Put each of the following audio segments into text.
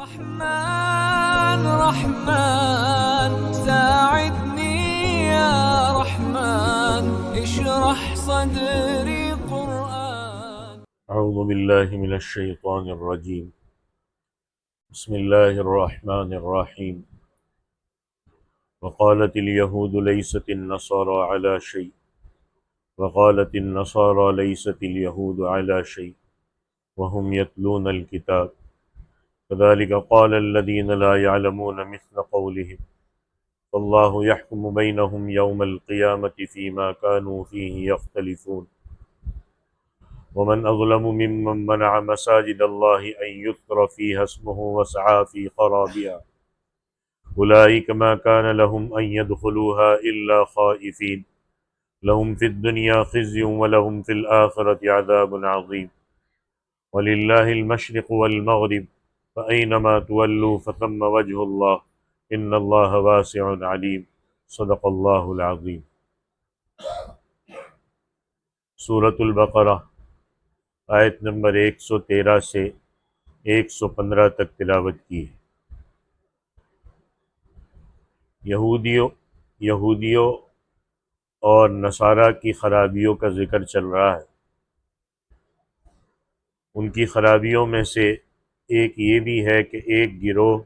رحمن رحمن ساعدني يا رحمن اشرح صدري قرآن. أعوذ بالله من الشيطان الرجيم. بسم الله الرحمن الرحيم. وقالت اليهود ليست النصارى على شيء وقالت النصارى ليست اليهود على شيء وهم يتلون الكتاب كذلك قال الذين لا يعلمون مثل قولهم والله يحكم بينهم يوم القيامة فيما كانوا فيه يختلفون ومن أظلم ممن منع مساجد الله أن يذكر فيها اسمه وسعى في خرابها أولئك ما كان لهم أن يدخلوها إلا خائفين لهم في الدنيا خزي ولهم في الآخرة عذاب عظيم ولله المشرق والمغرب فأينما تولوا فثم وجه الله إن الله واسع عليم صدق اللہ العظیم. سورۃ البقرہ آیت نمبر 113 سے 115 تک تلاوت کی ہے. یہودیوں اور نصارہ کی خرابیوں کا ذکر چل رہا ہے. ان کی خرابیوں میں سے ایک یہ بھی ہے کہ ایک گروہ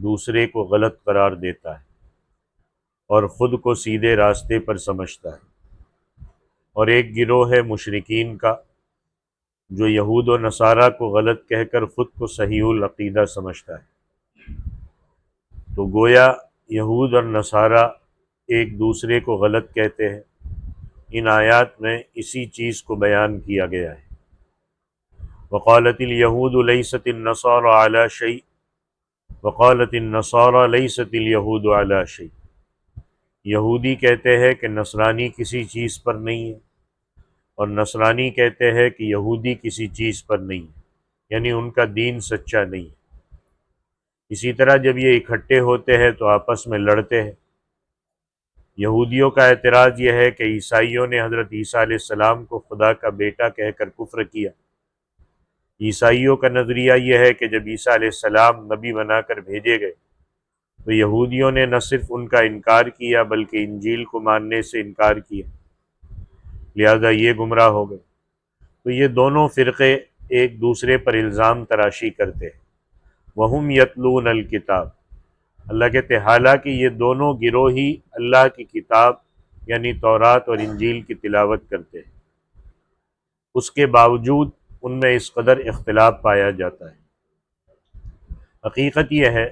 دوسرے کو غلط قرار دیتا ہے اور خود کو سیدھے راستے پر سمجھتا ہے، اور ایک گروہ ہے مشرکین کا جو یہود و نصارہ کو غلط کہہ کر خود کو صحیح العقیدہ سمجھتا ہے. تو گویا یہود اور نصارہ ایک دوسرے کو غلط کہتے ہیں. ان آیات میں اسی چیز کو بیان کیا گیا ہے. وقالت اليہود لیست النصارى على شیء وقالت النصارى لیست اليہود على شیء. یہودی کہتے ہیں کہ نصرانی کسی چیز پر نہیں ہے، اور نصرانی کہتے ہیں کہ یہودی کسی چیز پر نہیں ہے، یعنی ان کا دین سچا نہیں ہے. اسی طرح جب یہ اکٹھے ہوتے ہیں تو آپس میں لڑتے ہیں. یہودیوں کا اعتراض یہ ہے کہ عیسائیوں نے حضرت عیسیٰ علیہ السلام کو خدا کا بیٹا کہہ کر کفر کیا. عیسائیوں کا نظریہ یہ ہے کہ جب عیسیٰ علیہ السلام نبی بنا کر بھیجے گئے تو یہودیوں نے نہ صرف ان کا انکار کیا بلکہ انجیل کو ماننے سے انکار کیا، لہذا یہ گمراہ ہو گئے. تو یہ دونوں فرقے ایک دوسرے پر الزام تراشی کرتے ہیں. وَهُمْ يَتْلُونَ الْكِتَابَ. اللہ کہتے ہیں حالانکہ یہ دونوں گروہ ہی اللہ کی کتاب یعنی تورات اور انجیل کی تلاوت کرتے ہیں، اس کے باوجود ان میں اس قدر اختلاف پایا جاتا ہے. حقیقت یہ ہے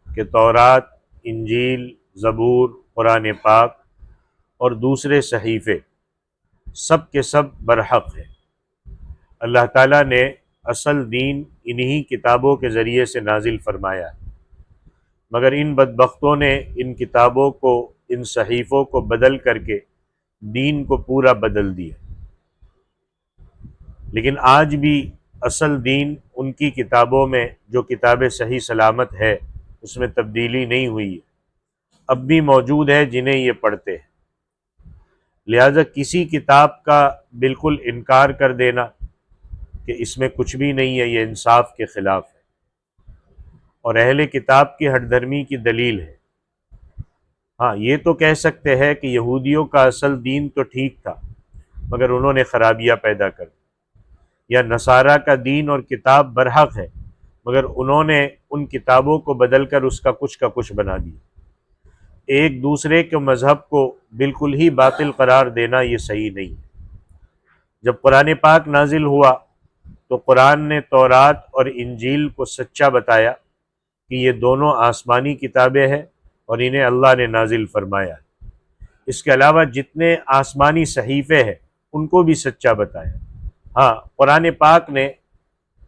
کہ تورات، انجیل، زبور، قرآن پاک اور دوسرے صحیفے سب کے سب برحق ہیں. اللہ تعالیٰ نے اصل دین انہی کتابوں کے ذریعے سے نازل فرمایا ہے، مگر ان بدبختوں نے ان کتابوں کو، ان صحیفوں کو بدل کر کے دین کو پورا بدل دیا. لیکن آج بھی اصل دین ان کی کتابوں میں جو کتاب صحیح سلامت ہے اس میں تبدیلی نہیں ہوئی ہے، اب بھی موجود ہے جنہیں یہ پڑھتے ہیں. لہذا کسی کتاب کا بالکل انکار کر دینا کہ اس میں کچھ بھی نہیں ہے یہ انصاف کے خلاف ہے، اور اہل کتاب کی ہٹ دھرمی کی دلیل ہے. ہاں یہ تو کہہ سکتے ہیں کہ یہودیوں کا اصل دین تو ٹھیک تھا مگر انہوں نے خرابیاں پیدا کر دی، یا نصارہ کا دین اور کتاب برحق ہے مگر انہوں نے ان کتابوں کو بدل کر اس کا کچھ بنا دیا. ایک دوسرے کے مذہب کو بالکل ہی باطل قرار دینا یہ صحیح نہیں ہے. جب قرآن پاک نازل ہوا تو قرآن نے تورات اور انجیل کو سچا بتایا کہ یہ دونوں آسمانی کتابیں ہیں اور انہیں اللہ نے نازل فرمایا. اس کے علاوہ جتنے آسمانی صحیفے ہیں ان کو بھی سچا بتایا. ہاں قرآن پاک نے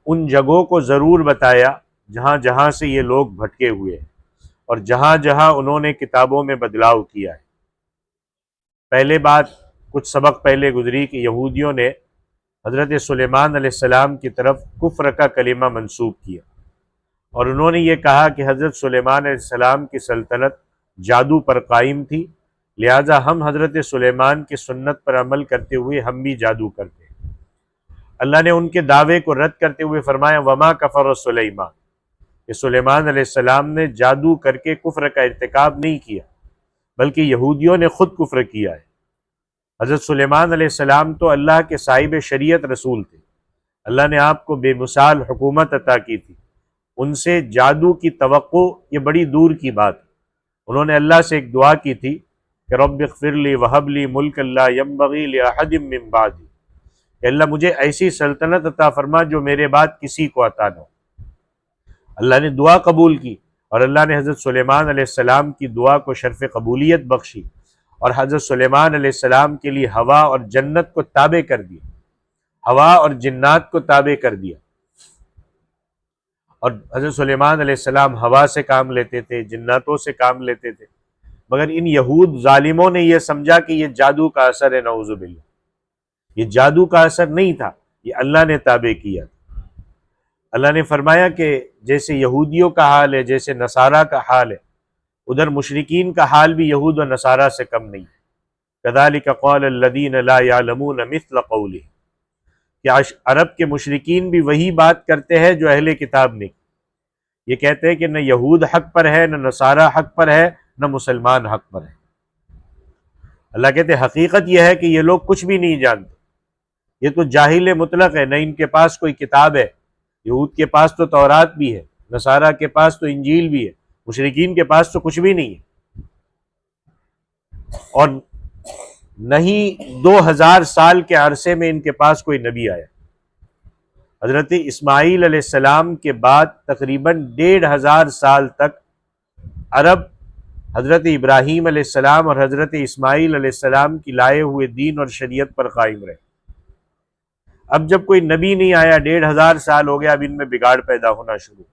ان جگہوں کو ضرور بتایا جہاں جہاں سے یہ لوگ بھٹکے ہوئے ہیں اور جہاں جہاں انہوں نے کتابوں میں بدلاؤ کیا ہے. پہلے بات کچھ سبق پہلے گزری کہ یہودیوں نے حضرت سلیمان علیہ السلام کی طرف کفر کا کلمہ منسوب کیا، اور انہوں نے یہ کہا کہ حضرت سلیمان علیہ السلام کی سلطنت جادو پر قائم تھی، لہٰذا ہم حضرت سلیمان کی سنت پر عمل کرتے ہوئے ہم بھی جادو کرتے ہیں. اللہ نے ان کے دعوے کو رد کرتے ہوئے فرمایا وما کفر سلیمان، کہ سلیمان علیہ السلام نے جادو کر کے کفر کا ارتکاب نہیں کیا، بلکہ یہودیوں نے خود کفر کیا ہے۔ حضرت سلیمان علیہ السلام تو اللہ کے صاحب شریعت رسول تھے، اللہ نے آپ کو بے مثال حکومت عطا کی تھی، ان سے جادو کی توقع یہ بڑی دور کی بات ہے۔ انہوں نے اللہ سے ایک دعا کی تھی کہ رب اغفر لی وہب لی ملک لا ینبغی لأحد من بعدی، کہ اللہ مجھے ایسی سلطنت عطا فرما جو میرے بعد کسی کو عطا نہ ہو۔ اللہ نے دعا قبول کی، اور اللہ نے حضرت سلیمان علیہ السلام کی دعا کو شرف قبولیت بخشی، اور حضرت سلیمان علیہ السلام کے لیے ہوا اور جنت کو تابع کر دیا، ہوا اور جنات کو تابع کر دیا۔ اور حضرت سلیمان علیہ السلام ہوا سے کام لیتے تھے، جناتوں سے کام لیتے تھے، مگر ان یہود ظالموں نے یہ سمجھا کہ یہ جادو کا اثر ہے، نعوذ باللہ۔ یہ جادو کا اثر نہیں تھا، یہ اللہ نے تابع کیا۔ اللہ نے فرمایا کہ جیسے یہودیوں کا حال ہے، جیسے نصارہ کا حال ہے، ادھر مشرکین کا حال بھی یہود و نصارہ سے کم نہیں ہے۔ كَذَلِكَ قَالَ الَّذِينَ لَا يَعْلَمُونَ مِثْلَ قَوْلِهِ، کہ عرب کے مشرکین بھی وہی بات کرتے ہیں جو اہل کتاب نے کی۔ یہ کہتے ہیں کہ نہ یہود حق پر ہے، نہ نصارہ حق پر ہے، نہ مسلمان حق پر ہے۔ اللہ کہتے ہیں حقیقت یہ ہے کہ یہ لوگ کچھ بھی نہیں جانتے، یہ تو جاہل مطلق ہے، نہ ان کے پاس کوئی کتاب ہے۔ یہود کے پاس تو تورات بھی ہے، نصارہ کے پاس تو انجیل بھی ہے، مشرکین کے پاس تو کچھ بھی نہیں ہے۔ اور نہ ہی 2000 سال کے عرصے میں ان کے پاس کوئی نبی آیا۔ حضرت اسماعیل علیہ السلام کے بعد تقریباً 1500 سال تک عرب حضرت ابراہیم علیہ السلام اور حضرت اسماعیل علیہ السلام کی لائے ہوئے دین اور شریعت پر قائم رہے۔ اب جب کوئی نبی نہیں آیا، 1500 سال ہو گیا، اب ان میں بگاڑ پیدا ہونا شروع،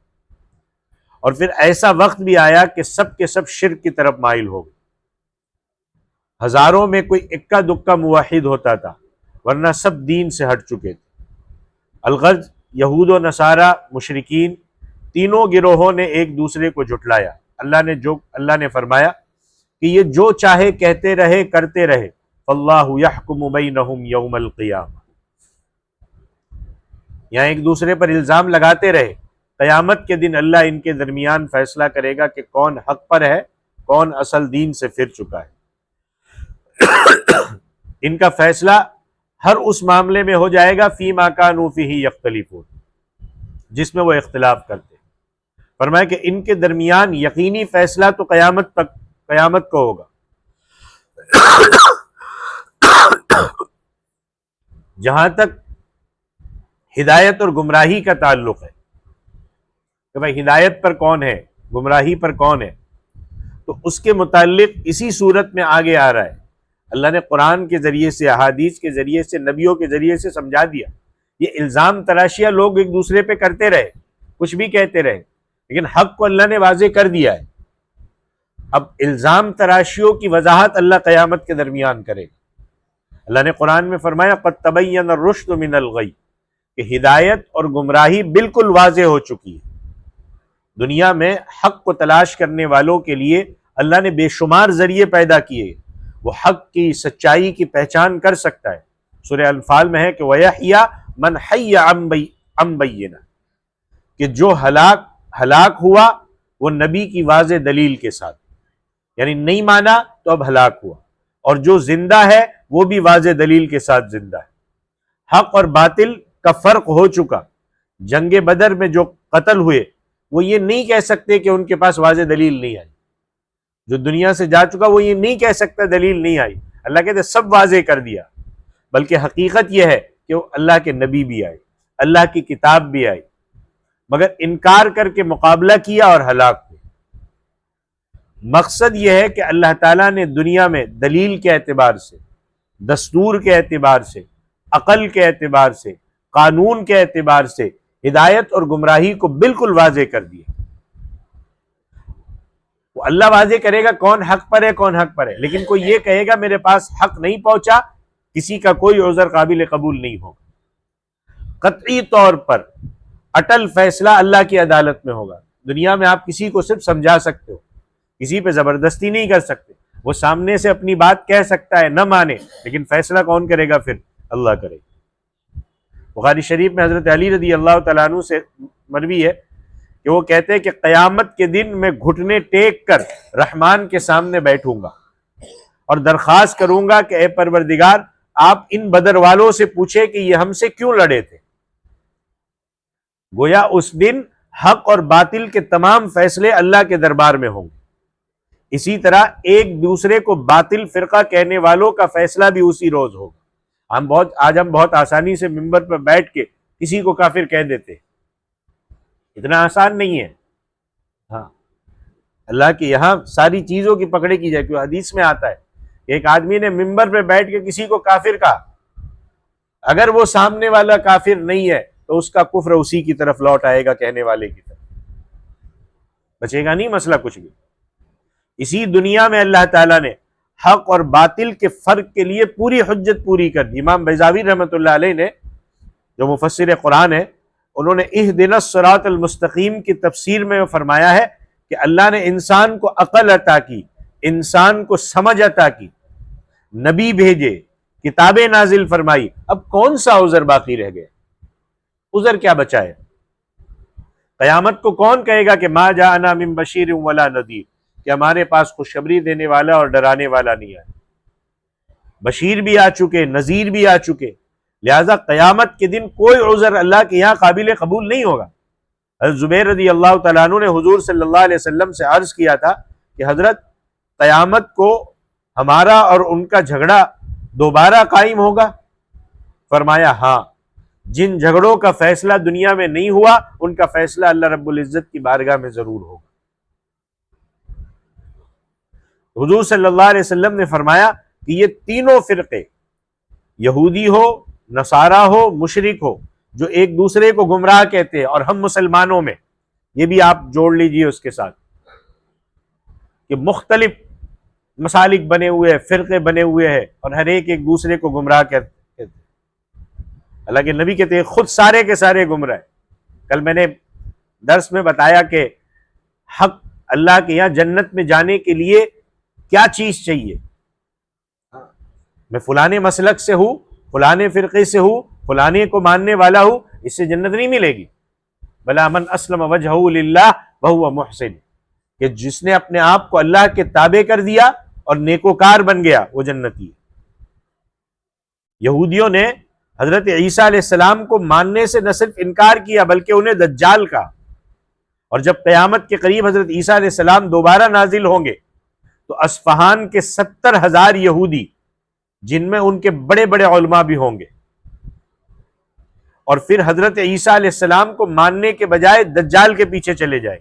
اور پھر ایسا وقت بھی آیا کہ سب کے سب شرک کی طرف مائل ہو گئے۔ ہزاروں میں کوئی اکا دکا موحد ہوتا تھا، ورنہ سب دین سے ہٹ چکے تھے۔ الغرض یہود و نصارہ، مشرکین، تینوں گروہوں نے ایک دوسرے کو جھٹلایا۔ اللہ نے فرمایا کہ یہ جو چاہے کہتے رہے، کرتے رہے، فاللہ یحکم بینہم یوم القیامہ، یہاں ایک دوسرے پر الزام لگاتے رہے، قیامت کے دن اللہ ان کے درمیان فیصلہ کرے گا کہ کون حق پر ہے، کون اصل دین سے پھر چکا ہے۔ ان کا فیصلہ ہر اس معاملے میں ہو جائے گا فیما کانوا فیہ یختلفون، جس میں وہ اختلاف کرتے۔ فرمایا کہ ان کے درمیان یقینی فیصلہ تو قیامت کو ہوگا۔ جہاں تک ہدایت اور گمراہی کا تعلق ہے کہ بھائی ہدایت پر کون ہے، گمراہی پر کون ہے، تو اس کے متعلق اسی صورت میں آگے آ رہا ہے۔ اللہ نے قرآن کے ذریعے سے، احادیث کے ذریعے سے، نبیوں کے ذریعے سے سمجھا دیا۔ یہ الزام تراشیاں لوگ ایک دوسرے پہ کرتے رہے، کچھ بھی کہتے رہے، لیکن حق کو اللہ نے واضح کر دیا ہے۔ اب الزام تراشیوں کی وضاحت اللہ قیامت کے درمیان کرے گا۔ اللہ نے قرآن میں فرمایا قد تبین الرشد من الغی، کہ ہدایت اور گمراہی بالکل واضح ہو چکی ہے۔ دنیا میں حق کو تلاش کرنے والوں کے لیے اللہ نے بے شمار ذریعے پیدا کیے، وہ حق کی، سچائی کی پہچان کر سکتا ہے۔ سورہ انفال میں ہے کہ وَيَحْيَا مَنْ حَيَّ عَنْ بَيِّنَةٍ، کہ جو ہلاک ہوا وہ نبی کی واضح دلیل کے ساتھ، یعنی نہیں مانا تو اب ہلاک ہوا، اور جو زندہ ہے وہ بھی واضح دلیل کے ساتھ زندہ ہے۔ حق اور باطل کا فرق ہو چکا۔ جنگ بدر میں جو قتل ہوئے وہ یہ نہیں کہہ سکتے کہ ان کے پاس واضح دلیل نہیں آئی، جو دنیا سے جا چکا وہ یہ نہیں کہہ سکتا دلیل نہیں آئی۔ اللہ کہتے سب واضح کر دیا، بلکہ حقیقت یہ ہے کہ وہ اللہ کے نبی بھی آئے، اللہ کی کتاب بھی آئی، مگر انکار کر کے مقابلہ کیا اور ہلاک ہوئے۔ مقصد یہ ہے کہ اللہ تعالیٰ نے دنیا میں دلیل کے اعتبار سے، دستور کے اعتبار سے، عقل کے اعتبار سے، قانون کے اعتبار سے ہدایت اور گمراہی کو بالکل واضح کر دیا۔ وہ اللہ واضح کرے گا کون حق پر ہے، کون حق پر ہے، لیکن کوئی یہ کہے گا میرے پاس حق نہیں پہنچا، کسی کا کوئی عذر قابل قبول نہیں ہوگا۔ قطعی طور پر اٹل فیصلہ اللہ کی عدالت میں ہوگا۔ دنیا میں آپ کسی کو صرف سمجھا سکتے ہو، کسی پہ زبردستی نہیں کر سکتے۔ وہ سامنے سے اپنی بات کہہ سکتا ہے، نہ مانے، لیکن فیصلہ کون کرے گا؟ پھر اللہ کرے گا۔ بخاری شریف میں حضرت علی رضی اللہ تعالیٰ عنہ سے مروی ہے کہ کہ وہ کہتے ہیں کہ قیامت کے دن میں گھٹنے ٹیک کر رحمان کے سامنے بیٹھوں گا اور درخواست کروں گا کہ اے پروردگار آپ ان بدر والوں سے پوچھے کہ یہ ہم سے کیوں لڑے تھے۔ گویا اس دن حق اور باطل کے تمام فیصلے اللہ کے دربار میں ہوں گے۔ اسی طرح ایک دوسرے کو باطل فرقہ کہنے والوں کا فیصلہ بھی اسی روز ہوگا۔ آج ہم بہت آسانی سے ممبر پر بیٹھ کے کسی کو کافر کہہ دیتے، اتنا آسان نہیں ہے۔ ہاں، اللہ کے یہاں ساری چیزوں کی پکڑ کی جائے، کیونکہ حدیث میں آتا ہے کہ ایک آدمی نے ممبر پہ بیٹھ کے کسی کو کافر کہا، اگر وہ سامنے والا کافر نہیں ہے تو اس کا کفر اسی کی طرف لوٹ آئے گا، کہنے والے کی طرف، بچے گا نہیں مسئلہ کچھ بھی۔ اسی دنیا میں اللہ تعالیٰ نے حق اور باطل کے فرق کے لیے پوری حجت پوری کر دی۔ امام بیضاوی رحمۃ اللہ علیہ نے، جو مفسر قرآن ہے، انہوں نے اہدنا الصراط المستقیم کی تفسیر میں فرمایا ہے کہ اللہ نے انسان کو عقل عطا کی، انسان کو سمجھ عطا کی، نبی بھیجے، کتابیں نازل فرمائی، اب کون سا عذر باقی رہ گیا؟ عذر کیا بچا ہے؟ قیامت کو کون کہے گا کہ ما جاءنا من بشیر ولا نذیر، کہ ہمارے پاس خوشخبری دینے والا اور ڈرانے والا نہیں ہے؟ بشیر بھی آ چکے، نذیر بھی آ چکے، لہذا قیامت کے دن کوئی عذر اللہ کے یہاں قابل قبول نہیں ہوگا۔ حضرت زبیر رضی اللہ تعالیٰ عنہ نے حضور صلی اللہ علیہ وسلم سے عرض کیا تھا کہ حضرت قیامت کو ہمارا اور ان کا جھگڑا دوبارہ قائم ہوگا؟ فرمایا ہاں، جن جھگڑوں کا فیصلہ دنیا میں نہیں ہوا ان کا فیصلہ اللہ رب العزت کی بارگاہ میں ضرور ہوگا۔ حضور صلی اللہ علیہ وسلم نے فرمایا کہ یہ تینوں فرقے، یہودی ہو، نصارہ ہو، مشرک ہو، جو ایک دوسرے کو گمراہ کہتے ہیں، اور ہم مسلمانوں میں، یہ بھی آپ جوڑ لیجئے اس کے ساتھ کہ مختلف مسالک بنے ہوئے ہیں، فرقے بنے ہوئے ہیں، اور ہر ایک دوسرے کو گمراہ کہتے ہیں۔ حالانکہ نبی کہتے ہیں خود سارے کے سارے گمراہ ہیں۔ کل میں نے درس میں بتایا کہ حق اللہ کے یہاں جنت میں جانے کے لیے کیا چیز چاہیے؟ میں فلانے مسلک سے ہوں، فلانے فرقے سے ہوں، فلانے کو ماننے والا ہوں، اس سے جنت نہیں ملے گی۔ بلا من اسلم وجہہ للہ وہو محسن، کہ جس نے اپنے آپ کو اللہ کے تابع کر دیا اور نیکوکار بن گیا، وہ جنتی ہے۔ یہودیوں نے حضرت عیسیٰ علیہ السلام کو ماننے سے نہ صرف انکار کیا بلکہ انہیں دجال کہا، اور جب قیامت کے قریب حضرت عیسیٰ علیہ السلام دوبارہ نازل ہوں گے تو اصفہان کے 70,000 یہودی، جن میں ان کے بڑے بڑے علماء بھی ہوں گے، اور پھر حضرت عیسیٰ علیہ السلام کو ماننے کے بجائے دجال کے پیچھے چلے جائیں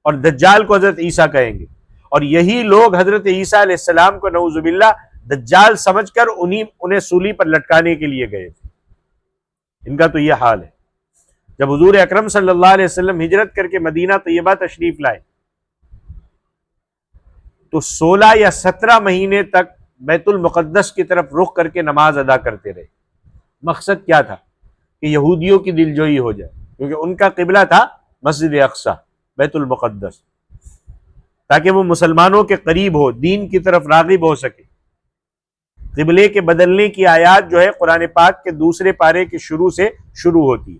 اور دجال کو حضرت عیسیٰ کہیں گے، اور یہی لوگ حضرت عیسیٰ علیہ السلام کو نعوذ باللہ دجال سمجھ کر انہیں سولی پر لٹکانے کے لیے گئے تھے۔ ان کا تو یہ حال ہے۔ جب حضور اکرم صلی اللہ علیہ وسلم ہجرت کر کے مدینہ طیبہ تشریف لائے تو 16 یا 17 مہینے تک بیت المقدس کی طرف رخ کر کے نماز ادا کرتے رہے۔ مقصد کیا تھا؟ کہ یہودیوں کی دلجوئی ہو جائے، کیونکہ ان کا قبلہ تھا مسجد اقصی، بیت المقدس، تاکہ وہ مسلمانوں کے قریب ہو، دین کی طرف راغب ہو سکے۔ قبلے کے بدلنے کی آیات جو ہے قرآن پاک کے دوسرے پارے کے شروع سے شروع ہوتی ہے،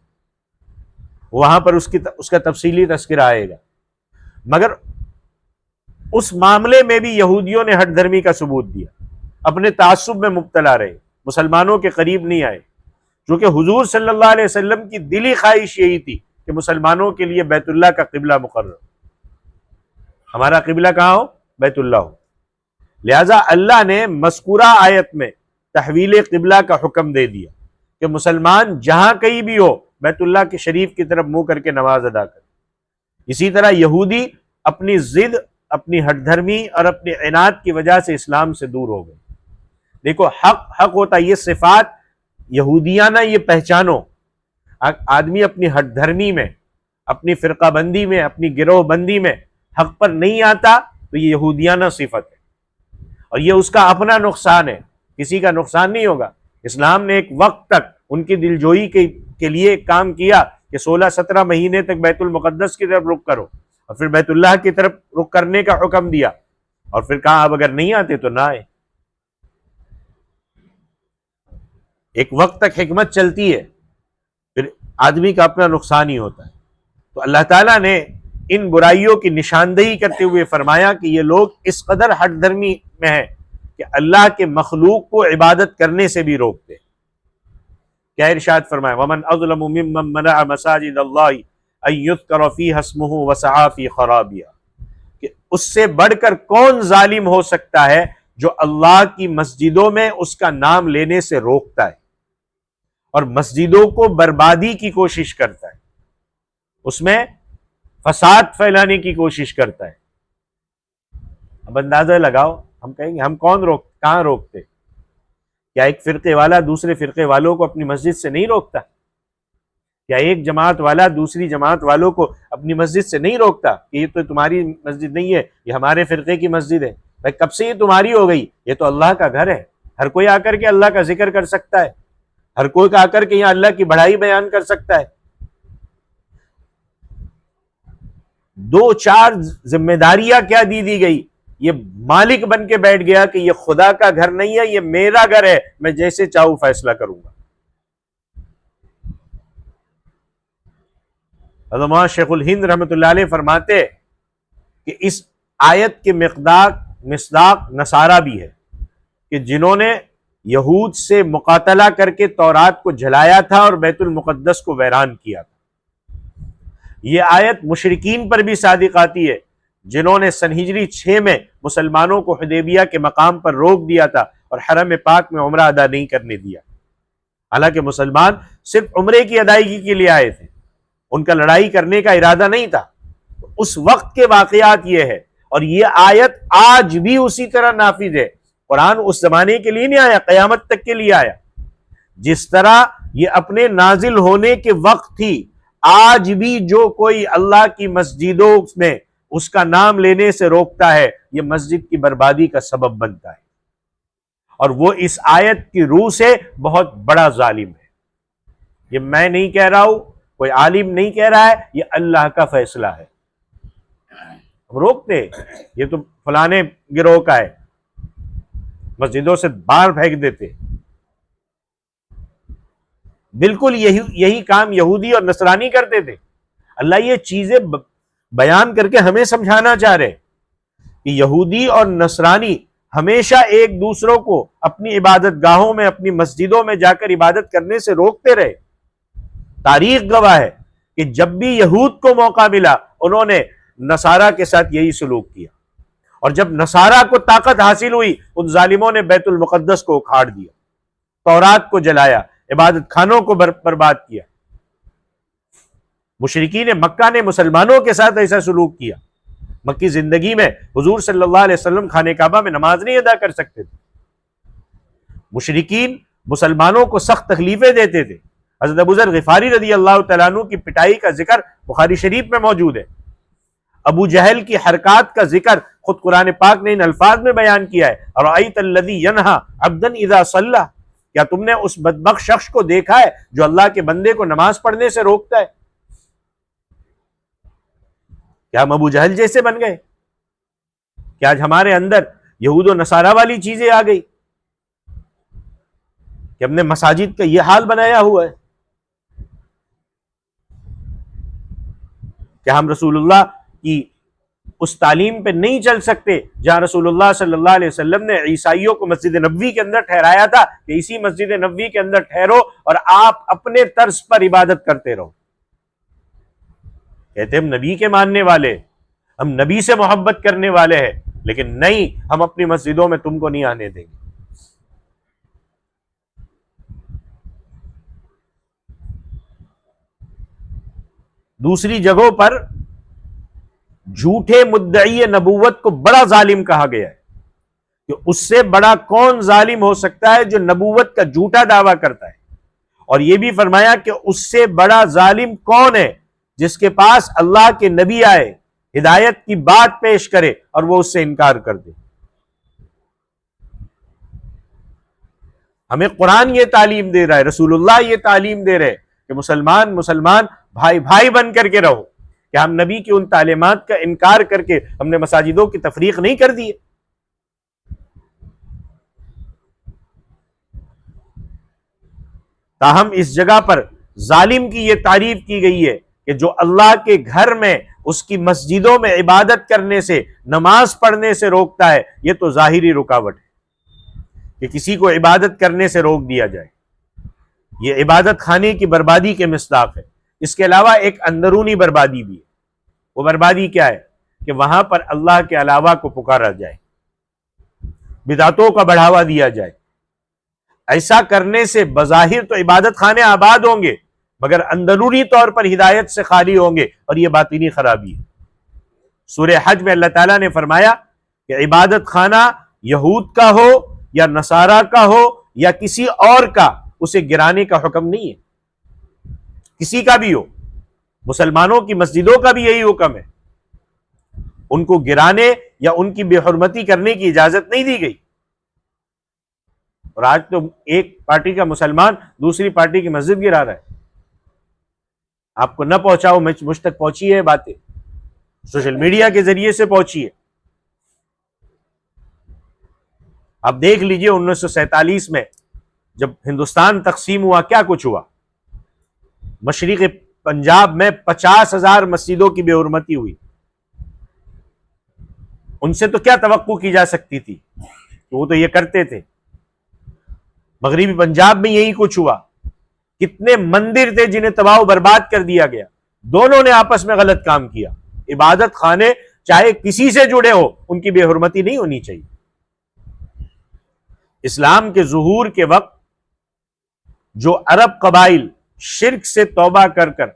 وہاں پر اس کا تفصیلی تذکرہ آئے گا۔ مگر اس معاملے میں بھی یہودیوں نے ہٹ دھرمی کا ثبوت دیا، اپنے تعصب میں مبتلا رہے، مسلمانوں کے قریب نہیں آئے، چونکہ حضور صلی اللہ علیہ وسلم کی دلی خواہش یہی تھی کہ مسلمانوں کے لیے بیت اللہ کا قبلہ مقرر، ہمارا قبلہ کہاں ہو؟ بیت اللہ ہو۔ لہذا اللہ نے مذکورہ آیت میں تحویل قبلہ کا حکم دے دیا کہ مسلمان جہاں کہیں بھی ہو بیت اللہ کے شریف کی طرف منہ کر کے نماز ادا کرے۔ اسی طرح یہودی اپنی ضد، اپنی ہٹ دھرمی اور اپنی عناد کی وجہ سے اسلام سے دور ہو گئے۔ دیکھو حق ہوتا، یہ صفات یہودیانہ یہ پہچانو۔ آدمی اپنی ہٹ دھرمی میں، اپنی فرقہ بندی میں، اپنی گروہ بندی میں حق پر نہیں آتا تو یہ یہودیانہ صفت ہے، اور یہ اس کا اپنا نقصان ہے، کسی کا نقصان نہیں ہوگا۔ اسلام نے ایک وقت تک ان کی دلجوئی کے لیے ایک کام کیا کہ 16-17 مہینے تک بیت المقدس کی طرف رخ کرو، اور پھر بیت اللہ کی طرف رخ کرنے کا حکم دیا، اور پھر کہا اب اگر نہیں آتے تو نہ آئے۔ ایک وقت تک حکمت چلتی ہے، پھر آدمی کا اپنا نقصان ہی ہوتا ہے۔ تو اللہ تعالیٰ نے ان برائیوں کی نشاندہی کرتے ہوئے فرمایا کہ یہ لوگ اس قدر ہٹ دھرمی میں ہیں کہ اللہ کے مخلوق کو عبادت کرنے سے بھی روکتے. کیا ارشاد فرمایا؟ وَمَنْ أَظْلَمُ مِمَّنْ مَنَعَ مَسَاجِدَ اللَّهِ أَن يُذْكَرَ فِيهَا اسْمُهُ وَسَعَىٰ فِي خَرَابِهَا، کہ اس سے بڑھ کر کون ظالم ہو سکتا ہے جو اللہ کی مسجدوں میں اس کا نام لینے سے روکتا ہے اور مسجدوں کو بربادی کی کوشش کرتا ہے، اس میں فساد پھیلانے کی کوشش کرتا ہے. اب اندازہ لگاؤ، ہم کہیں گے ہم کہاں روکتے؟ کیا ایک فرقے والا دوسرے فرقے والوں کو اپنی مسجد سے نہیں روکتا؟ کیا ایک جماعت والا دوسری جماعت والوں کو اپنی مسجد سے نہیں روکتا کہ یہ تو تمہاری مسجد نہیں ہے، یہ ہمارے فرقے کی مسجد ہے؟ بھائی کب سے یہ تمہاری ہو گئی؟ یہ تو اللہ کا گھر ہے، ہر کوئی آ کر کے اللہ کا ذکر کر سکتا ہے، ہر کوئی آ کر کے یہاں اللہ کی بڑائی بیان کر سکتا ہے. دو چار ذمہ داریاں کیا دی گئی، یہ مالک بن کے بیٹھ گیا کہ یہ خدا کا گھر نہیں ہے، یہ میرا گھر ہے، میں جیسے چاہوں فیصلہ کروں گا. علامہ شیخ الہند رحمۃ اللہ علیہ فرماتے کہ اس آیت کے مصداق نصارہ بھی ہے کہ جنہوں نے یہود سے مقاتلہ کر کے تورات کو جلایا تھا اور بیت المقدس کو ویران کیا تھا. یہ آیت مشرکین پر بھی صادق آتی ہے جنہوں نے سن ہجری 6 میں مسلمانوں کو حدیبیہ کے مقام پر روک دیا تھا اور حرم پاک میں عمرہ ادا نہیں کرنے دیا. حالانکہ مسلمان صرف عمرے کی ادائیگی کے لیے آئے تھے، ان کا لڑائی کرنے کا ارادہ نہیں تھا. اس وقت کے واقعات یہ ہے، اور یہ آیت آج بھی اسی طرح نافذ ہے. قرآن اس زمانے کے لیے نہیں آیا، قیامت تک کے لیے آیا. جس طرح یہ اپنے نازل ہونے کے وقت تھی، آج بھی جو کوئی اللہ کی مسجدوں میں اس کا نام لینے سے روکتا ہے، یہ مسجد کی بربادی کا سبب بنتا ہے، اور وہ اس آیت کی روح سے بہت بڑا ظالم ہے. یہ میں نہیں کہہ رہا ہوں، کوئی عالم نہیں کہہ رہا ہے، یہ اللہ کا فیصلہ ہے. ہم روکتے یہ تو فلانے گروہ کا ہے، مسجدوں سے باہر پھینک دیتے. بالکل یہی کام یہودی اور نصرانی کرتے تھے. اللہ یہ چیزیں بیان کر کے ہمیں سمجھانا چاہ رہے کہ یہودی اور نصرانی ہمیشہ ایک دوسروں کو اپنی عبادت گاہوں میں، اپنی مسجدوں میں جا کر عبادت کرنے سے روکتے رہے. تاریخ گواہ ہے کہ جب بھی یہود کو موقع ملا انہوں نے نصارہ کے ساتھ یہی سلوک کیا، اور جب نصارہ کو طاقت حاصل ہوئی ان ظالموں نے بیت المقدس کو اکھاڑ دیا، تورات کو جلایا، عبادت خانوں کو برباد کیا. مشرکین مکہ نے مسلمانوں کے ساتھ ایسا سلوک کیا. مکی زندگی میں حضور صلی اللہ علیہ وسلم خانہ کعبہ میں نماز نہیں ادا کر سکتے تھے. مشرکین مسلمانوں کو سخت تکلیفیں دیتے تھے. حضرت ابو ذر غفاری رضی اللہ تعالیٰ عنہ کی پٹائی کا ذکر بخاری شریف میں موجود ہے. ابو جہل کی حرکات کا ذکر خود قرآن پاک نے ان الفاظ میں بیان کیا ہے، اَرَأَيْتَ الَّذِي يَنْهَا عَبْدًا إِذَا صَلَّى، کیا تم نے اس بدبخت شخص کو دیکھا ہے جو اللہ کے بندے کو نماز پڑھنے سے روکتا ہے؟ کیا ہم ابو جہل جیسے بن گئے؟ کیا آج ہمارے اندر یہود و نصارہ والی چیزیں آ گئی کہ ہم نے مساجد کا یہ حال بنایا ہوا ہے؟ کیا ہم رسول اللہ کی اس تعلیم پہ نہیں چل سکتے جہاں رسول اللہ صلی اللہ علیہ وسلم نے عیسائیوں کو مسجد نبوی کے اندر ٹھہرایا تھا کہ اسی مسجد نبوی کے اندر ٹھہرو اور آپ اپنے طرز پر عبادت کرتے رہو؟ کہتے ہم نبی کے ماننے والے، ہم نبی سے محبت کرنے والے ہیں، لیکن نہیں، ہم اپنی مسجدوں میں تم کو نہیں آنے دیں گے. دوسری جگہوں پر جھوٹے مدعی نبوت کو بڑا ظالم کہا گیا ہے کہ اس سے بڑا کون ظالم ہو سکتا ہے جو نبوت کا جھوٹا دعویٰ کرتا ہے. اور یہ بھی فرمایا کہ اس سے بڑا ظالم کون ہے جس کے پاس اللہ کے نبی آئے، ہدایت کی بات پیش کرے اور وہ اس سے انکار کر دے. ہمیں قرآن یہ تعلیم دے رہا ہے، رسول اللہ یہ تعلیم دے رہے کہ مسلمان بھائی بھائی بن کر کے رہو. کہ ہم نبی کی ان تعلیمات کا انکار کر کے ہم نے مساجدوں کی تفریق نہیں کر دی. تاہم اس جگہ پر ظالم کی یہ تعریف کی گئی ہے کہ جو اللہ کے گھر میں اس کی مسجدوں میں عبادت کرنے سے، نماز پڑھنے سے روکتا ہے، یہ تو ظاہری رکاوٹ ہے کہ کسی کو عبادت کرنے سے روک دیا جائے، یہ عبادت خانے کی بربادی کے مصداق ہے۔ اس کے علاوہ ایک اندرونی بربادی بھی ہے۔ وہ بربادی کیا ہے؟ کہ وہاں پر اللہ کے علاوہ کو پکارا جائے، بدعتوں کا بڑھاوا دیا جائے۔ ایسا کرنے سے بظاہر تو عبادت خانے آباد ہوں گے، مگر اندرونی طور پر ہدایت سے خالی ہوں گے، اور یہ باطنی خرابی ہے۔ سورہ حج میں اللہ تعالیٰ نے فرمایا کہ عبادت خانہ یہود کا ہو یا نصارہ کا ہو یا کسی اور کا، اسے گرانے کا حکم نہیں ہے، کسی کا بھی ہو۔ مسلمانوں کی مسجدوں کا بھی یہی حکم ہے، ان کو گرانے یا ان کی بے حرمتی کرنے کی اجازت نہیں دی گئی۔ اور آج تو ایک پارٹی کا مسلمان دوسری پارٹی کی مسجد گرا رہا ہے۔ آپ کو نہ پہنچاؤ، مجھ تک پہنچی ہے باتیں، سوشل میڈیا کے ذریعے سے پہنچی ہے۔ آپ دیکھ لیجئے 1947 میں جب ہندوستان تقسیم ہوا، کیا کچھ ہوا۔ مشرق پنجاب میں 50,000 مسجدوں کی بے حرمتی ہوئی۔ ان سے تو کیا توقع کی جا سکتی تھی، وہ تو یہ کرتے تھے۔ مغربی پنجاب میں یہی کچھ ہوا، کتنے مندر تھے جنہیں تباہ و برباد کر دیا گیا۔ دونوں نے آپس میں غلط کام کیا۔ عبادت خانے چاہے کسی سے جڑے ہو، ان کی بے حرمتی نہیں ہونی چاہیے۔ اسلام کے ظہور کے وقت جو عرب قبائل شرک سے توبہ کر کر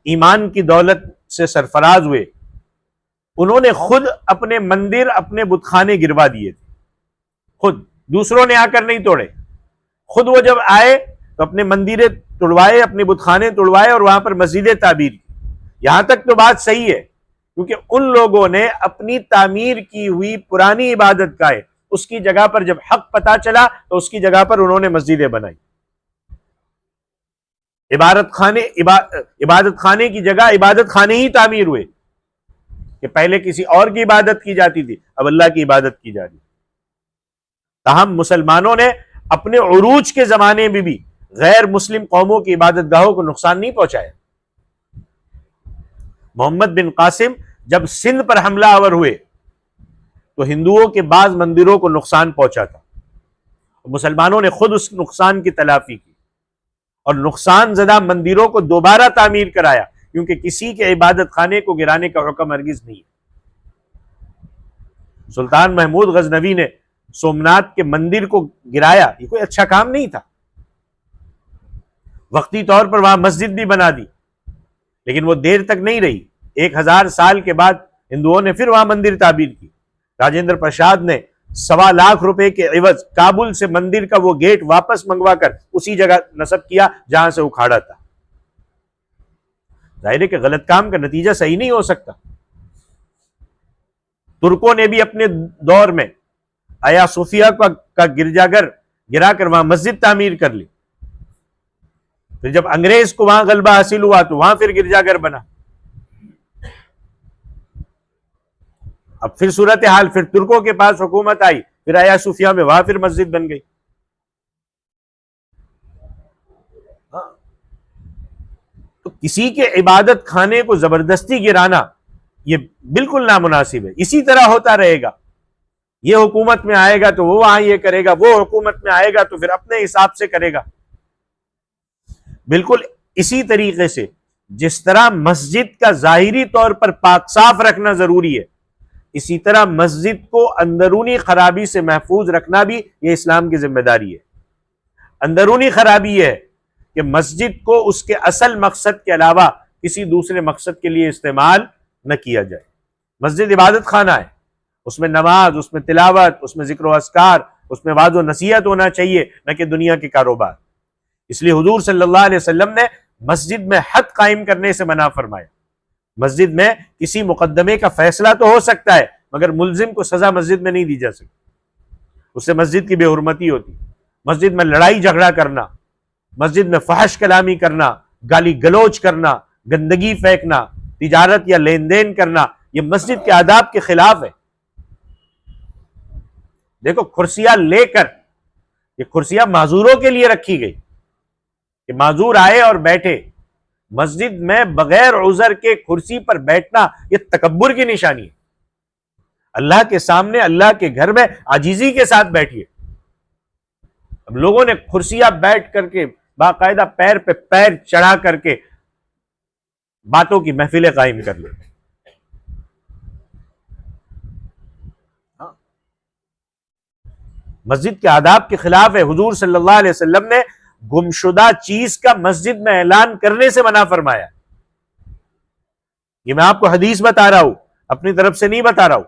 ایمان کی دولت سے سرفراز ہوئے، انہوں نے خود اپنے مندر، اپنے بت خانے گروا دیے تھے، خود، دوسروں نے آ کر نہیں توڑے۔ خود وہ جب آئے تو اپنے مندریں توڑوائے، اپنے بت خانے توڑوائے اور وہاں پر مسجدیں تعمیر کی۔ یہاں تک تو بات صحیح ہے، کیونکہ ان لوگوں نے اپنی تعمیر کی ہوئی پرانی عبادت گاہ، اس کی جگہ پر جب حق پتہ چلا تو اس کی جگہ پر انہوں نے مسجدیں بنائی۔ عبادت خانے کی جگہ عبادت خانے ہی تعمیر ہوئے، کہ پہلے کسی اور کی عبادت کی جاتی تھی، اب اللہ کی عبادت کی جا رہی۔ تاہم مسلمانوں نے اپنے عروج کے زمانے میں بھی غیر مسلم قوموں کی عبادت گاہوں کو نقصان نہیں پہنچایا۔ محمد بن قاسم جب سندھ پر حملہ آور ہوئے تو ہندوؤں کے بعض مندروں کو نقصان پہنچا تھا، مسلمانوں نے خود اس نقصان کی تلافی کی اور نقصان زدہ مندروں کو دوبارہ تعمیر کرایا، کیونکہ کسی کے عبادت خانے کو گرانے کا حکم ہرگز نہیں ہے۔ سلطان محمود غزنوی نے سومنات کے مندر کو گرایا، یہ کوئی اچھا کام نہیں تھا۔ وقتی طور پر وہاں مسجد بھی بنا دی، لیکن وہ دیر تک نہیں رہی۔ 1000 سال کے بعد ہندوؤں نے پھر وہاں مندر تعمیر کی۔ راجندر پرساد نے 1.25 لاکھ روپے کے عوض کابل سے مندر کا وہ گیٹ واپس منگوا کر اسی جگہ نصب کیا جہاں سے اکھاڑا تھا۔ ظاہر ہے کہ غلط کام کا نتیجہ صحیح نہیں ہو سکتا۔ ترکوں نے بھی اپنے دور میں آیا صوفیہ کا گرجا گھر گرا کر وہاں مسجد تعمیر کر لی۔ پھر جب انگریز کو وہاں غلبہ حاصل ہوا تو وہاں پھر گرجا گھر بنا۔ اب پھر صورتحال، پھر ترکوں کے پاس حکومت آئی، پھر آیا صوفیہ میں وہاں پھر مسجد بن گئی۔ تو کسی کے عبادت خانے کو زبردستی گرانا یہ بالکل نامناسب ہے۔ اسی طرح ہوتا رہے گا، یہ حکومت میں آئے گا تو وہ وہاں یہ کرے گا، وہ حکومت میں آئے گا تو پھر اپنے حساب سے کرے گا۔ بالکل اسی طریقے سے جس طرح مسجد کا ظاہری طور پر پاک صاف رکھنا ضروری ہے، اسی طرح مسجد کو اندرونی خرابی سے محفوظ رکھنا بھی یہ اسلام کی ذمہ داری ہے۔ اندرونی خرابی یہ ہے کہ مسجد کو اس کے اصل مقصد کے علاوہ کسی دوسرے مقصد کے لیے استعمال نہ کیا جائے۔ مسجد عبادت خانہ ہے، اس میں نماز، اس میں تلاوت، اس میں ذکر و اذکار، اس میں وعظ و نصیحت ہونا چاہیے، نہ کہ دنیا کے کاروبار۔ اس لیے حضور صلی اللہ علیہ وسلم نے مسجد میں حد قائم کرنے سے منع فرمایا۔ مسجد میں کسی مقدمے کا فیصلہ تو ہو سکتا ہے، مگر ملزم کو سزا مسجد میں نہیں دی جا سکتی، اس سے مسجد کی بے حرمتی ہوتی۔ مسجد میں لڑائی جھگڑا کرنا، مسجد میں فحش کلامی کرنا، گالی گلوچ کرنا، گندگی پھینکنا، تجارت یا لین دین کرنا، یہ مسجد کے آداب کے خلاف ہے۔ دیکھو کرسیاں لے کر، یہ کرسیاں معذوروں کے لیے رکھی گئی کہ معذور آئے اور بیٹھے، مسجد میں بغیر عذر کے کرسی پر بیٹھنا یہ تکبر کی نشانی ہے. اللہ کے سامنے، اللہ کے گھر میں عاجزی کے ساتھ بیٹھیے. اب لوگوں نے کرسیاں بیٹھ کر کے باقاعدہ پیر پہ پیر چڑھا کر کے باتوں کی محفلیں قائم کر لی. مسجد کے آداب کے خلاف ہے. حضور صلی اللہ علیہ وسلم نے گمشدہ چیز کا مسجد میں اعلان کرنے سے منع فرمایا. یہ میں آپ کو حدیث بتا رہا ہوں، اپنی طرف سے نہیں بتا رہا ہوں.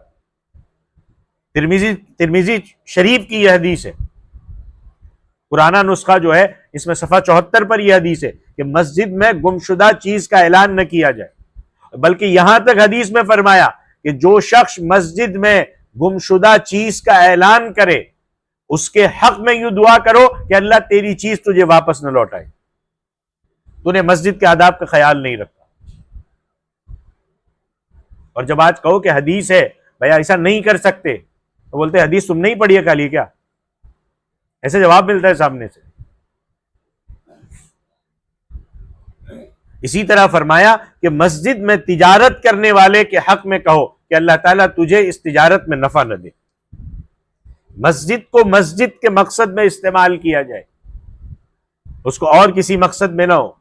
ترمذی شریف کی یہ حدیث ہے. پرانا نسخہ جو ہے اس میں صفحہ 74 پر یہ حدیث ہے کہ مسجد میں گمشدہ چیز کا اعلان نہ کیا جائے. بلکہ یہاں تک حدیث میں فرمایا کہ جو شخص مسجد میں گمشدہ چیز کا اعلان کرے اس کے حق میں یوں دعا کرو کہ اللہ تیری چیز تجھے واپس نہ لوٹائے. تو نے مسجد کے آداب کا خیال نہیں رکھا. اور جب آج کہو کہ حدیث ہے بھائی ایسا نہیں کر سکتے تو بولتے حدیث تم نہیں پڑھی ہے کالی کیا؟ ایسے جواب ملتا ہے سامنے سے. اسی طرح فرمایا کہ مسجد میں تجارت کرنے والے کے حق میں کہو کہ اللہ تعالیٰ تجھے اس تجارت میں نفع نہ دے. مسجد کو مسجد کے مقصد میں استعمال کیا جائے، اس کو اور کسی مقصد میں نہ ہو.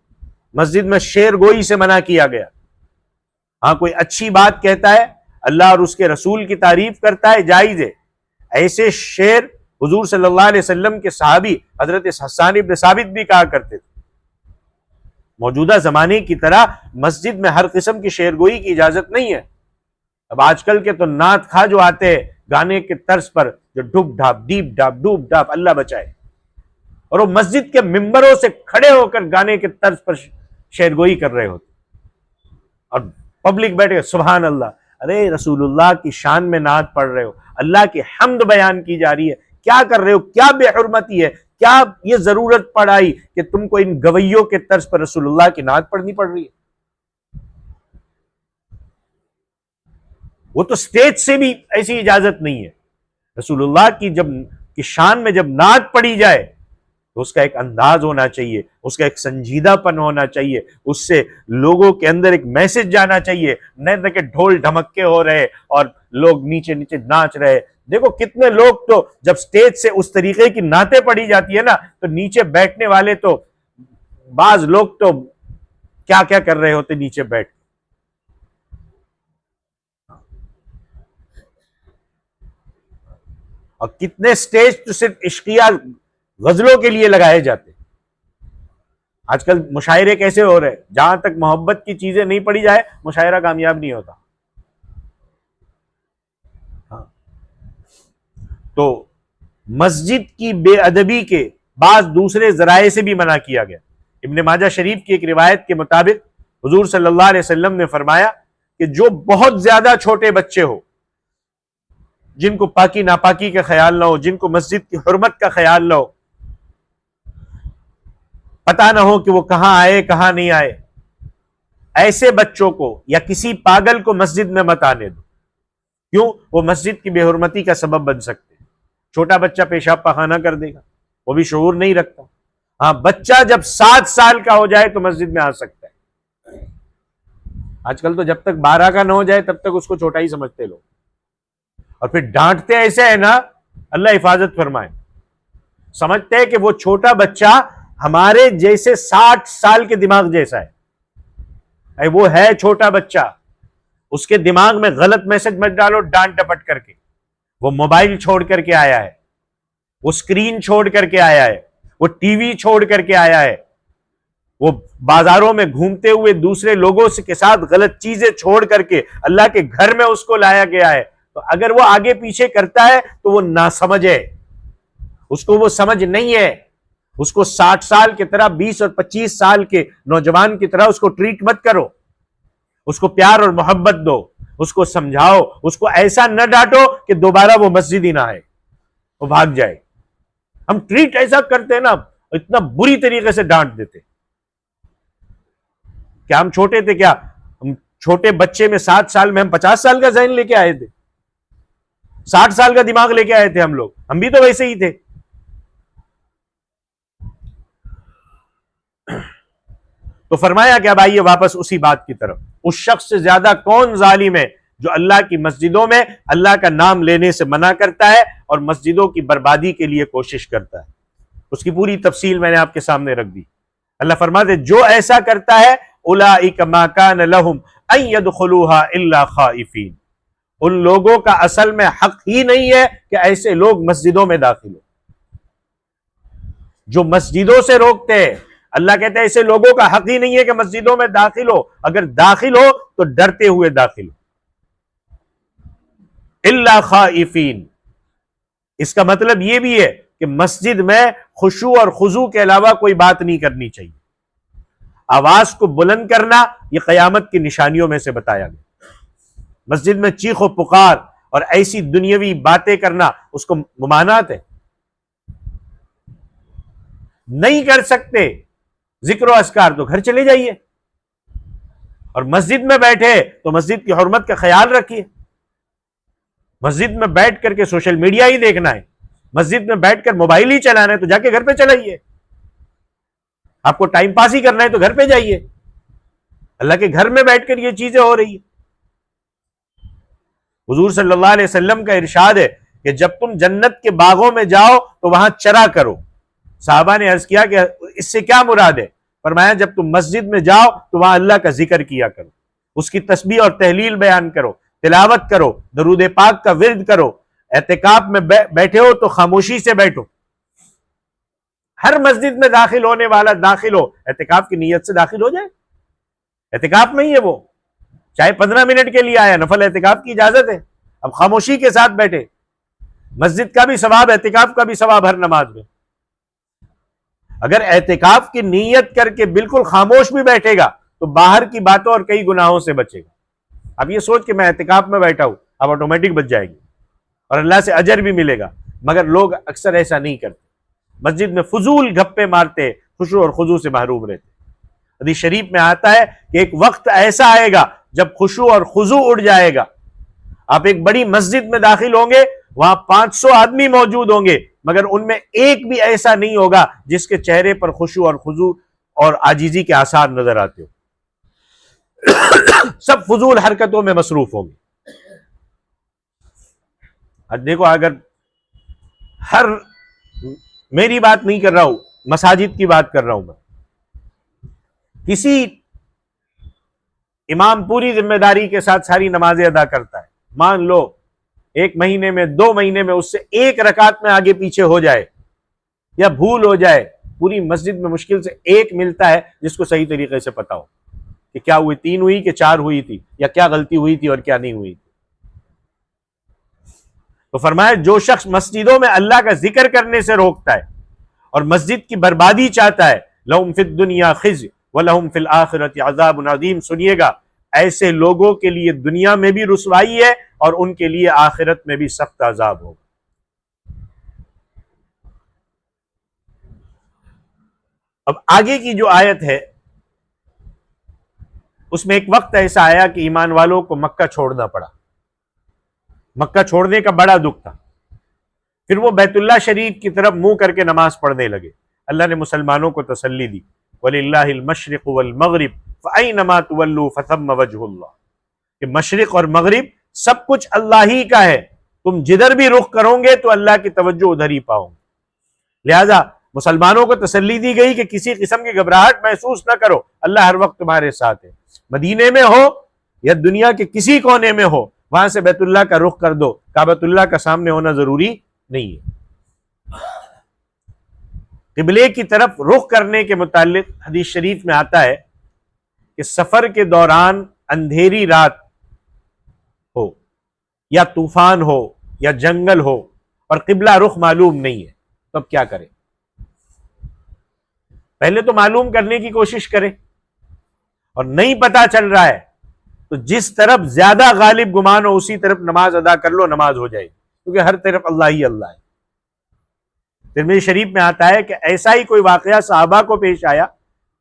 مسجد میں شعر گوئی سے منع کیا گیا. ہاں کوئی اچھی بات کہتا ہے، اللہ اور اس کے رسول کی تعریف کرتا ہے، جائز ہے. ایسے شعر حضور صلی اللہ علیہ وسلم کے صحابی حضرت حسان بن ثابت بھی کہا کرتے تھے. موجودہ زمانے کی طرح مسجد میں ہر قسم کی شعر گوئی کی اجازت نہیں ہے. اب آج کل کے تو نعت خواہ جو آتے ہیں گانے کے طرز پر، جو ڈوب ڈھاپ ڈیپ ڈھاپ ڈوب ڈھاپ، اللہ بچائے، اور وہ مسجد کے ممبروں سے کھڑے ہو کر گانے کے طرز پر شعر گوئی کر رہے ہوتے اور پبلک بیٹھے سبحان اللہ. ارے رسول اللہ کی شان میں نعت پڑھ رہے ہو، اللہ کی حمد بیان کی جا رہی ہے، کیا کر رہے ہو؟ کیا بے حرمتی ہے؟ کیا یہ ضرورت پڑائی کہ تم کو ان گویوں کے طرز پر رسول اللہ کی نعت پڑھنی پڑ رہی ہے؟ وہ تو سٹیج سے بھی ایسی اجازت نہیں ہے. رسول اللہ کی شان میں جب نعت پڑھی جائے تو اس کا ایک انداز ہونا چاہیے، اس کا ایک سنجیدہ پن ہونا چاہیے، اس سے لوگوں کے اندر ایک میسج جانا چاہیے. نہیں کہ ڈھول ڈھمکے ہو رہے اور لوگ نیچے نیچے ناچ رہے. دیکھو کتنے لوگ تو جب سٹیج سے اس طریقے کی نعتیں پڑھی جاتی ہے نا تو نیچے بیٹھنے والے تو بعض لوگ تو کیا کیا کر رہے ہوتے نیچے بیٹھ. اور کتنے سٹیج تو صرف عشقیہ غزلوں کے لیے لگائے جاتے. آج کل مشاعرے کیسے ہو رہے؟ جہاں تک محبت کی چیزیں نہیں پڑھی جائے مشاعرہ کامیاب نہیں ہوتا. تو مسجد کی بے ادبی کے بعض دوسرے ذرائع سے بھی منع کیا گیا. ابن ماجہ شریف کی ایک روایت کے مطابق حضور صلی اللہ علیہ وسلم نے فرمایا کہ جو بہت زیادہ چھوٹے بچے ہو، جن کو پاکی ناپاکی کا خیال نہ ہو، جن کو مسجد کی حرمت کا خیال نہ ہو، پتہ نہ ہو کہ وہ کہاں آئے کہاں نہیں آئے، ایسے بچوں کو یا کسی پاگل کو مسجد میں مت آنے دو. کیوں؟ وہ مسجد کی بے حرمتی کا سبب بن سکتے. چھوٹا بچہ پیشاب پخانہ کر دے گا، وہ بھی شعور نہیں رکھتا. ہاں بچہ جب 7 سال کا ہو جائے تو مسجد میں آ سکتا ہے. آج کل تو جب تک 12 کا نہ ہو جائے تب تک اس کو چھوٹا ہی سمجھتے لوگ، اور پھر ڈانٹتے ایسے ہے نا، اللہ حفاظت فرمائے. سمجھتے ہیں کہ وہ چھوٹا بچہ ہمارے جیسے 60 سال کے دماغ جیسا ہے. وہ ہے چھوٹا بچہ، اس کے دماغ میں غلط میسج مت ڈالو ڈانٹ ڈپٹ کر کے. وہ موبائل چھوڑ کر کے آیا ہے، وہ سکرین چھوڑ کر کے آیا ہے، وہ ٹی وی چھوڑ کر کے آیا ہے، وہ بازاروں میں گھومتے ہوئے دوسرے لوگوں کے ساتھ غلط چیزیں چھوڑ کر کے اللہ کے گھر میں اس کو لایا گیا ہے. تو اگر وہ آگے پیچھے کرتا ہے تو وہ ناسمجھ ہے، اس کو وہ سمجھ نہیں ہے. اس کو 60 سال کی طرح 20 اور 25 سال کے نوجوان کی طرح اس کو ٹریٹ مت کرو. اس کو پیار اور محبت دو، اس کو سمجھاؤ، اس کو ایسا نہ ڈانٹو کہ دوبارہ وہ مسجد ہی نہ آئے، وہ بھاگ جائے. ہم ٹریٹ ایسا کرتے ہیں نا، اتنا بری طریقے سے ڈانٹ دیتے. کیا ہم چھوٹے تھے؟ کیا ہم چھوٹے بچے میں 7 سال میں ہم 50 سال کا ذہن لے کے آئے تھے؟ 60 سال کا دماغ لے کے آئے تھے ہم لوگ؟ ہم بھی تو ویسے ہی تھے. تو فرمایا کہ اب آئیے واپس اسی بات کی طرف، اس شخص سے زیادہ کون ظالم ہے جو اللہ کی مسجدوں میں اللہ کا نام لینے سے منع کرتا ہے اور مسجدوں کی بربادی کے لیے کوشش کرتا ہے۔ اس کی پوری تفصیل میں نے آپ کے سامنے رکھ دی۔ اللہ فرماتے جو ایسا کرتا ہے اولئک ما کان لہم ان يدخلوها الا خائفین، ان لوگوں کا اصل میں حق ہی نہیں ہے کہ ایسے لوگ مسجدوں میں داخل ہو، جو مسجدوں سے روکتے ہیں۔ اللہ کہتے ہیں ایسے لوگوں کا حق ہی نہیں ہے کہ مسجدوں میں داخل ہو، اگر داخل ہو تو ڈرتے ہوئے داخل ہو، الا خائفین۔ اس کا مطلب یہ بھی ہے کہ مسجد میں خشوع اور خضوع کے علاوہ کوئی بات نہیں کرنی چاہیے۔ آواز کو بلند کرنا یہ قیامت کی نشانیوں میں سے بتایا گیا۔ مسجد میں چیخ و پکار اور ایسی دنیاوی باتیں کرنا اس کو ممانعت ہے، نہیں کر سکتے ذکر و اذکار تو گھر چلے جائیے، اور مسجد میں بیٹھے تو مسجد کی حرمت کا خیال رکھیے۔ مسجد میں بیٹھ کر کے سوشل میڈیا ہی دیکھنا ہے، مسجد میں بیٹھ کر موبائل ہی چلانا ہے تو جا کے گھر پہ چلائیے۔ آپ کو ٹائم پاس ہی کرنا ہے تو گھر پہ جائیے، اللہ کے گھر میں بیٹھ کر یہ چیزیں ہو رہی ہیں۔ حضور صلی اللہ علیہ وسلم کا ارشاد ہے کہ جب تم جنت کے باغوں میں جاؤ تو وہاں چرا کرو۔ صحابہ نے عرض کیا کہ اس سے کیا مراد ہے؟ فرمایا جب تم مسجد میں جاؤ تو وہاں اللہ کا ذکر کیا کرو، اس کی تسبیح اور تحلیل بیان کرو، تلاوت کرو، درود پاک کا ورد کرو۔ اعتکاف میں بیٹھے ہو تو خاموشی سے بیٹھو۔ ہر مسجد میں داخل ہونے والا داخل ہو، اعتکاف کی نیت سے داخل ہو جائے۔ اعتکاف نہیں ہے وہ، چاہے 15 منٹ کے لیے آیا، نفل اعتکاف کی اجازت ہے، اب خاموشی کے ساتھ بیٹھے۔ مسجد کا بھی ثواب، اعتکاف کا بھی ثواب ہر نماز میں۔ اگر اعتکاف کی نیت کر کے بالکل خاموش بھی بیٹھے گا تو باہر کی باتوں اور کئی گناہوں سے بچے گا۔ اب یہ سوچ کہ میں اعتکاف میں بیٹھا ہوں، اب آٹومیٹک بچ جائے گی اور اللہ سے اجر بھی ملے گا، مگر لوگ اکثر ایسا نہیں کرتے، مسجد میں فضول گپے مارتے، خشوع اور خضوع سے محروم رہتے۔ حدیث شریف میں آتا ہے کہ ایک وقت ایسا آئے گا جب خشوع اور خضوع اڑ جائے گا۔ آپ ایک بڑی مسجد میں داخل ہوں گے، وہاں 500 آدمی موجود ہوں گے، مگر ان میں ایک بھی ایسا نہیں ہوگا جس کے چہرے پر خشوع اور خضوع اور عاجزی کے آثار نظر آتے ہو۔ سب فضول حرکتوں میں مصروف ہوں گے۔ اب دیکھو، اگر میری بات نہیں کر رہا ہوں، مساجد کی بات کر رہا ہوں میں، کسی امام پوری ذمہ داری کے ساتھ ساری نمازیں ادا کرتا ہے، مان لو 1 مہینے میں 2 مہینے میں اس سے 1 رکعت میں آگے پیچھے ہو جائے یا بھول ہو جائے، پوری مسجد میں مشکل سے 1 ملتا ہے جس کو صحیح طریقے سے پتا ہو کہ کیا ہوئی، 3 ہوئی کہ 4 ہوئی تھی، یا کیا غلطی ہوئی تھی اور کیا نہیں ہوئی تھی۔ تو فرمایا جو شخص مسجدوں میں اللہ کا ذکر کرنے سے روکتا ہے اور مسجد کی بربادی چاہتا ہے، لَهُمْ فِي الدُّنْيَا خِزْيٌ وَلَهُمْ فِي الْآخِرَةِ عَذَابٌ عَظِيمٌ، سنیے گا ایسے لوگوں کے لیے دنیا میں بھی رسوائی ہے اور ان کے لیے آخرت میں بھی سخت عذاب ہوگا۔ اب آگے کی جو آیت ہے اس میں ایک وقت ایسا آیا کہ ایمان والوں کو مکہ چھوڑنا پڑا، مکہ چھوڑنے کا بڑا دکھ تھا، پھر وہ بیت اللہ شریف کی طرف منہ کر کے نماز پڑھنے لگے۔ اللہ نے مسلمانوں کو تسلی دی، وَلِلَّهِ الْمَشْرِقُ وَالْمَغْرِبُ فَأَيْنَمَا تُوَلُّوا فَثَمَّ وَجْهُ اللَّهِ، کہ مشرق اور مغرب سب کچھ اللہ ہی کا ہے، تم جدھر بھی رخ کرو گے تو اللہ کی توجہ ادھر ہی پاؤ گے۔ لہذا مسلمانوں کو تسلی دی گئی کہ کسی قسم کی گھبراہٹ محسوس نہ کرو، اللہ ہر وقت تمہارے ساتھ ہے، مدینے میں ہو یا دنیا کے کسی کونے میں ہو، وہاں سے بیت اللہ کا رخ کر دو، کعبۃ اللہ کا سامنے ہونا ضروری نہیں ہے۔ قبلے کی طرف رخ کرنے کے متعلق حدیث شریف میں آتا ہے کہ سفر کے دوران اندھیری رات ہو یا طوفان ہو یا جنگل ہو اور قبلہ رخ معلوم نہیں ہے، تو اب کیا کریں؟ پہلے تو معلوم کرنے کی کوشش کریں، اور نہیں پتا چل رہا ہے تو جس طرف زیادہ غالب گمان ہو اسی طرف نماز ادا کر لو، نماز ہو جائے گی، کیونکہ ہر طرف اللہ ہی اللہ ہے۔ ترمذی شریف میں آتا ہے کہ ایسا ہی کوئی واقعہ صحابہ کو پیش آیا،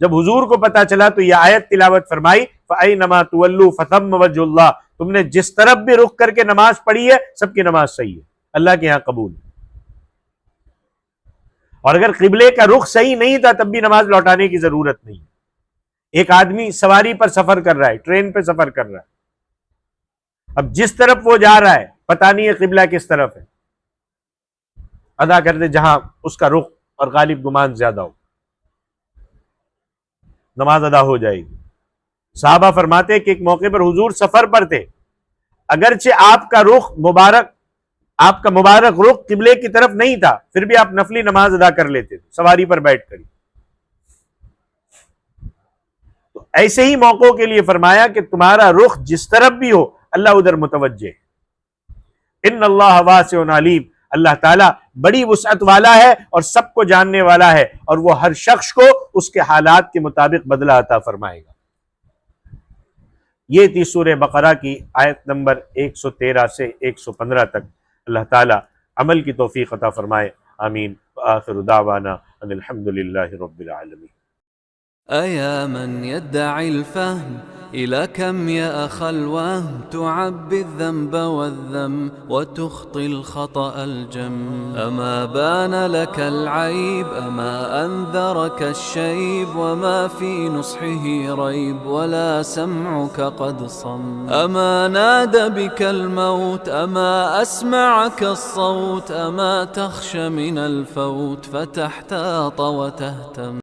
جب حضور کو پتا چلا تو یہ آیت تلاوت فرمائی، فَأَيْنَمَا تُوَلُّوا فَثَمَّ وَجْهُ اللَّهِ، تم نے جس طرف بھی رخ کر کے نماز پڑھی ہے سب کی نماز صحیح ہے، اللہ کے ہاں قبول ہے۔ اور اگر قبلے کا رخ صحیح نہیں تھا تب بھی نماز لوٹانے کی ضرورت نہیں، ایک آدمی سواری پر سفر کر رہا ہے، ٹرین پہ سفر کر رہا ہے، اب جس طرف وہ جا رہا ہے پتہ نہیں ہے قبلہ کس طرف ہے، ادا کر دے جہاں اس کا رخ اور غالب گمان زیادہ ہو، نماز ادا ہو جائے گی۔ صحابہ فرماتے ہیں کہ ایک موقع پر حضور سفر پر تھے، اگرچہ آپ کا مبارک رخ قبلے کی طرف نہیں تھا، پھر بھی آپ نفلی نماز ادا کر لیتے تھے سواری پر بیٹھ کر۔ تو ایسے ہی موقعوں کے لیے فرمایا کہ تمہارا رخ جس طرف بھی ہو اللہ ادھر متوجہ ہے۔ ان اللہ واسع علیم، اللہ تعالیٰ بڑی وسعت والا ہے اور سب کو جاننے والا ہے، اور وہ ہر شخص کو اس کے حالات کے مطابق بدلہ عطا فرمائے گا۔ یہ تھی سورہ بقرہ کی آیت نمبر 113 سے 115 تک۔ اللہ تعالیٰ عمل کی توفیق عطا فرمائے، آمین۔ وآخر دعوانا ان الحمدللہ رب العالمین۔ أيا من يدعي الفهم إلى كم يا أخ الوهم تعبي الذنب والذم وتخطي الخطأ الجم، أما بان لك العيب أما أنذرك الشيب، وما في نصحه ريب ولا سمعك قد صم، أما نادى بك الموت أما أسمعك الصوت، أما تخشى من الفوت فتحتاط وتهتم.